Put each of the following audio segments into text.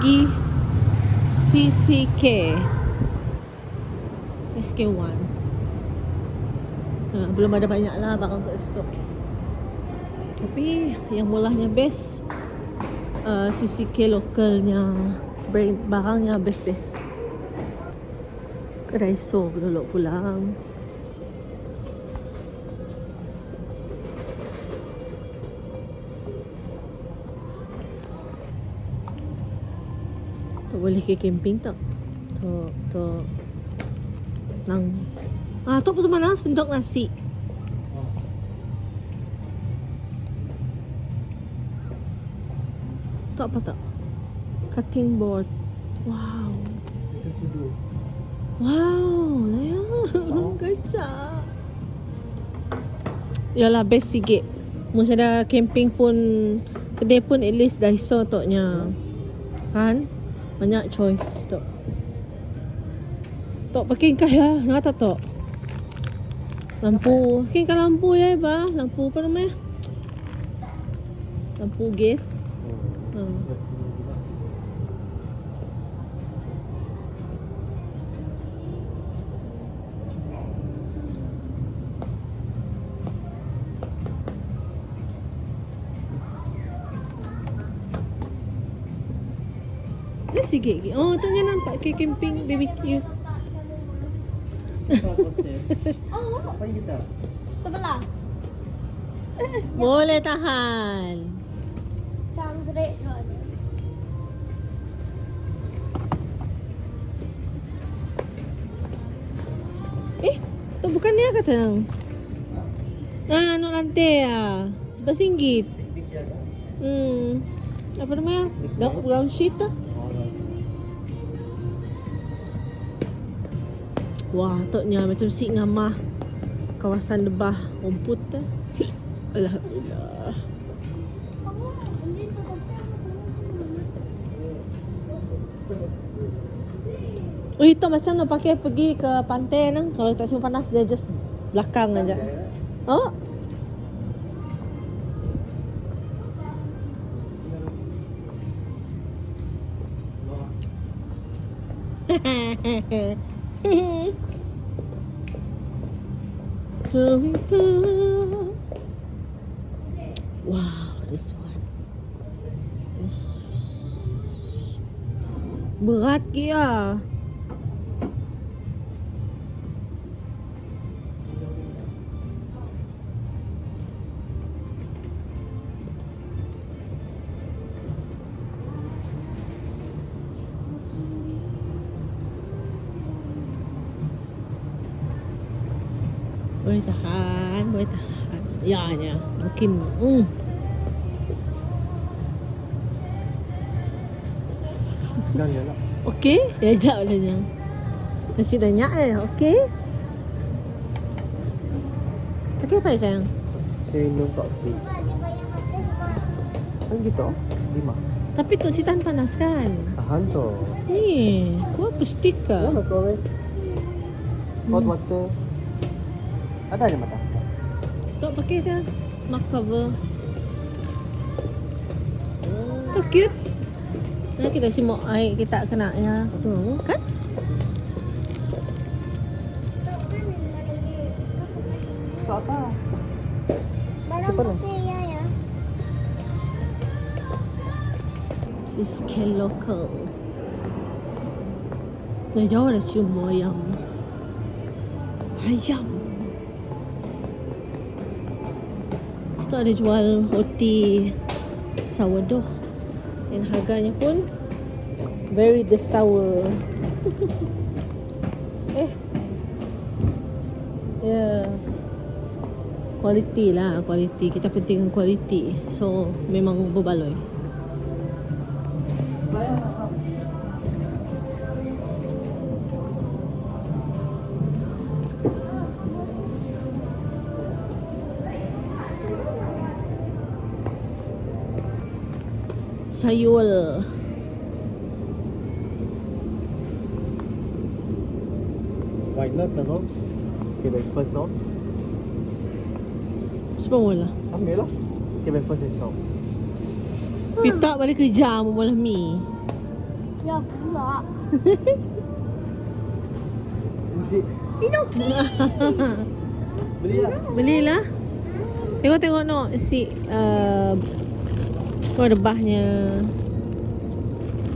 pergi CCK SK1. Belum ada banyak lah barang kat situ. Tapi yang murahnya best, CCK lokalnya, barangnya best-best. Ke Daiso dulu pulang. Tu boleh ke camping tak? Tu nang tu apa mana sendok nasi. Tu apa tak? Cutting board. Wow. Wow, ya. Kacak. Yalah best sikit. Mesti ada camping pun, kedai pun at least Daiso toknya. Kan? Banyak choice tok. Tok pakai kah ya? Ngata tok. Lampu, pakai lampu ya ba? Lampu apa namanya? Lampu gas. Sikit. Oh, tu dia nampak ke camping BBQ. Oh, apa kita? 11. Boleh tahan. Cangkrek tu ada. Tu bukan dia kata. Anu lantai ah. RM11. Apa namanya? Ground sheet ah. Wah, toknya macam si ngamah kawasan lebah rumput tu. Alhamdulillah. Oh, itu macam nak pakai pergi ke pantai nang. Kalau tak semua panas dia just belakang aja. Oh. Wow, this one. Berat kia. Boleh tahan, boleh tahan. Ya, mungkin. Jangan lah. Okey, ya jap bolehnya. Masih banyak okey. Pakai apa sayang? Saya nampak please. Kan gitu? 5. Tapi tu si tahan panas kan? Tahan tu. Ni, kau apa stick ke? Mana kau weh? Hot water. Ada je mata start. Tak pakai dah. Mark cover. Tu cute. Nah, kita simuk air kita kena ya. Kan? Tak apa. Barang Siapa nak? putih ya. CCK local. Dah jauh dah cium ayam. Ayam. Situ ada jual roti sourdough. Dan harganya pun very the sour. Ya. Kualiti lah, kualiti. Kita pentingkan kualiti. So, memang berbaloi. Sayur. Why not no? Okay, breakfast no? Semua lah. Ambil lah. Okay, breakfast esok. Kita balik kerja malam ni. Ya pula. Sini. Inoki. Beli lah. Belilah. Tengok no si rebahnya.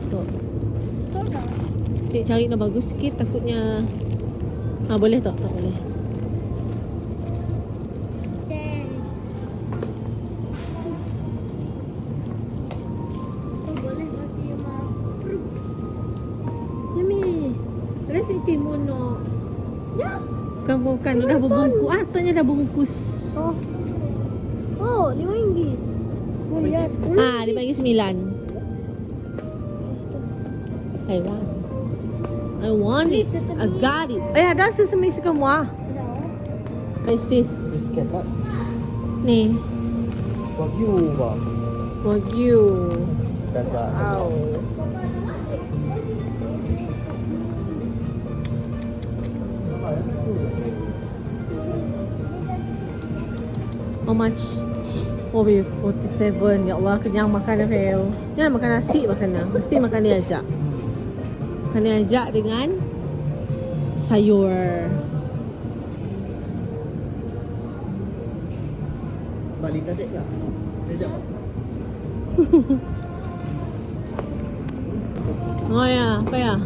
Tu. Soda. Cik cari nak bagus sikit takutnya. Boleh tak? Tak boleh. Okay. Oh, boleh bagi mak. Yummy. Ada si timun no. Ya. Bukan dah berbungkus. Tanya dah berbungkus. Oh. Oh, RM5. Oh ya, 10. Dia bagi 9. I want it. I got it. Ada sesame semua. What is this? Biscuit tak? Ni. Wagyu ba? Wagyu. Dan ba? Wow. How much? Oh, 47. Ya Allah, kenyang makan dah, Fel. Jangan makan nasi makan dah. Mesti makan dia ajak. Makan dia ajak dengan sayur. Balik tadi tak? Sekejap. Oh ya, apa ya?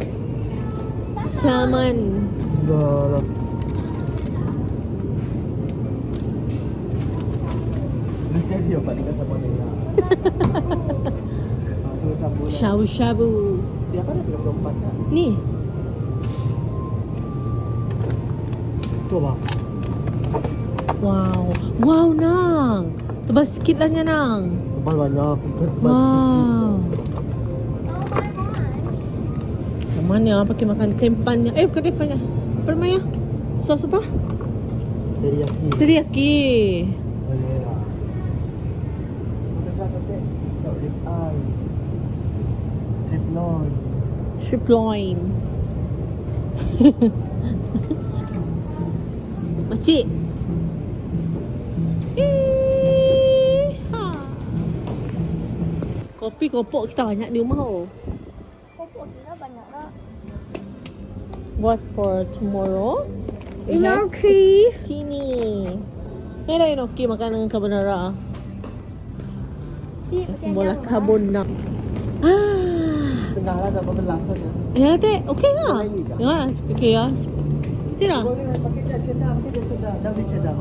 Salmon. Dah lah. Nasi dia Pak dengan sama dia. Suruh sambung lah. Shabu-shabu. Dia apa dah 34 tak? Ni. Tu bang. Wow. Wow, Nang. Tebal sikit lah nya, Nang. Tebal banyak. Wow. Mana pakai makan tempannya? Bukan tempannya. Apa namanya? Sos apa? Teriyaki. Teriyaki. Boleh lah. Kita pakai rib eye. Sirloin. Sirloin. Makcik. Kopi kopok kita banyak di rumah oh. Kopok kita banyak lah. What for tomorrow? We have Inoki. sini. Ni ada enoki makan dengan carbonara. Si, pakai Bola jam, carbonara. Tengah lah dah berbelasan ya. Teh, okey ke? Boleh ni tak? Tengok lah, okey ya. Cik dah. Boleh pakai cat cedak, pakai cat cedak. Dah beli cedak.